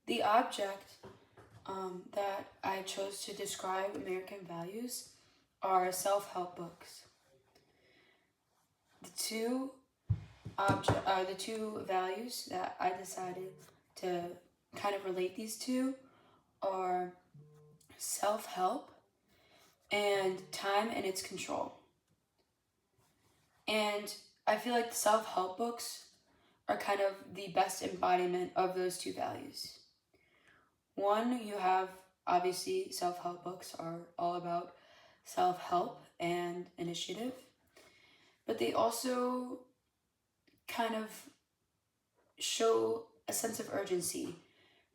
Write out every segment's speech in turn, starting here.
The object that I chose to describe American values are self-help books. The two the two values that I decided to kind of relate these to are self-help and time and its control. And I feel like the self-help books are kind of the best embodiment of those two values. One, you have obviously self-help books are all about self-help and initiative, but they also kind of show a sense of urgency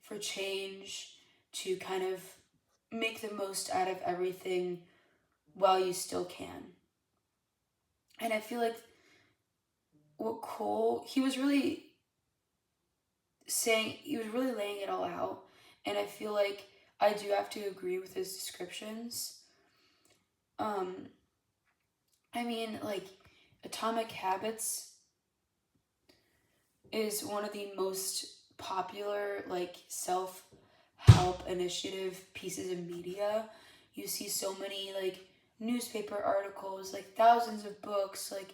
for change, to kind of make the most out of everything while you still can. And I feel like what Cole, he was really laying it all out. And I feel like I do have to agree with his descriptions. I mean, like, Atomic Habits is one of the most popular, like, self-help initiative pieces of media. You see so many, like, newspaper articles, like, thousands of books, like,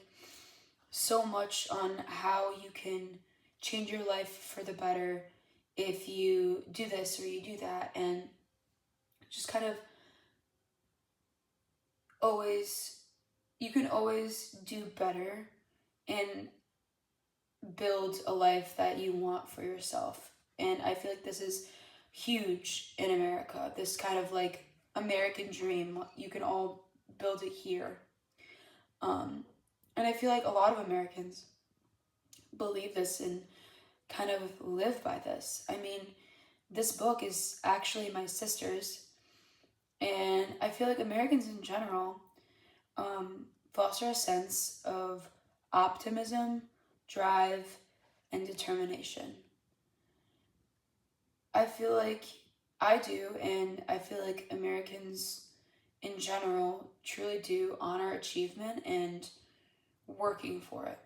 so much on how you can change your life for the better if you do this or you do that, and just kind of you can always do better and build a life that you want for yourself. And I feel like this is huge in America, this kind of like American dream. You can all build it here. And I feel like a lot of Americans believe this and kind of live by this. I mean, this book is actually my sister's, and I feel like Americans in general foster a sense of optimism, drive, and determination. I feel like I do, and I feel like Americans in general truly do honor achievement and working for it.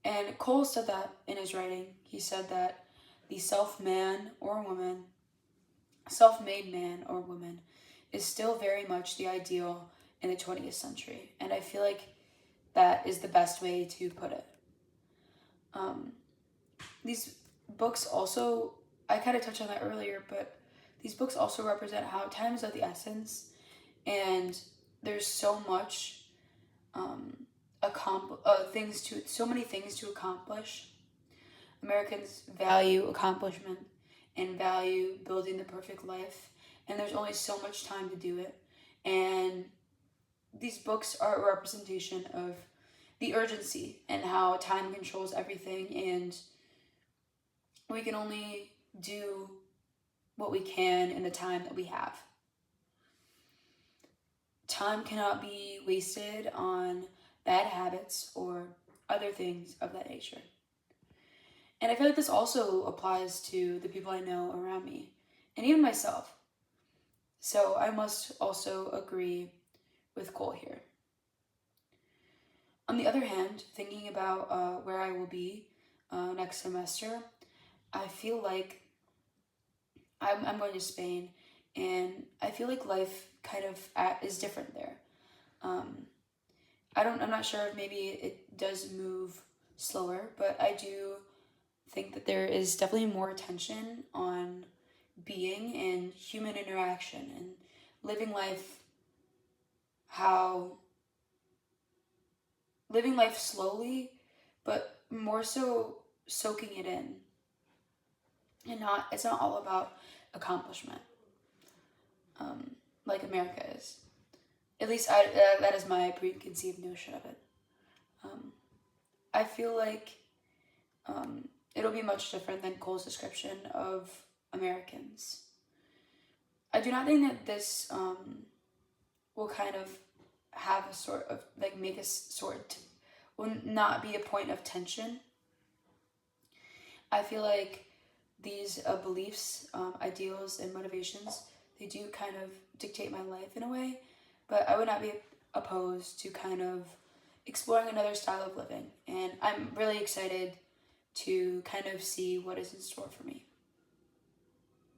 And Cole said that in his writing. He said that the self-made man or woman is still very much the ideal in the 20th century. And I feel like that is the best way to put it. These books also, I kind of touched on that earlier, but these books also represent how time is of the essence, and there's so much so many things to accomplish. Americans value accomplishment and value building the perfect life, and there's only so much time to do it. And these books are a representation of the urgency and how time controls everything, and we can only do what we can in the time that we have. Time cannot be wasted on bad habits or other things of that nature. And I feel like this also applies to the people I know around me, and even myself. So I must also agree with Cole here. On the other hand, thinking about where I will be next semester, I feel like I'm going to Spain, and I feel like life kind of is different there. I'm not sure if maybe it does move slower, but I do think that there is definitely more attention on being and human interaction and living life slowly, but more so soaking it in. And it's not all about accomplishment, like America is. At least that is my preconceived notion of it. I feel like it'll be much different than Cole's description of Americans. I do not think that this will kind of have a sort of like make us will not be a point of tension. I feel like these beliefs, ideals, and motivations, they do kind of dictate my life in a way, but I would not be opposed to kind of exploring another style of living. And I'm really excited to kind of see what is in store for me.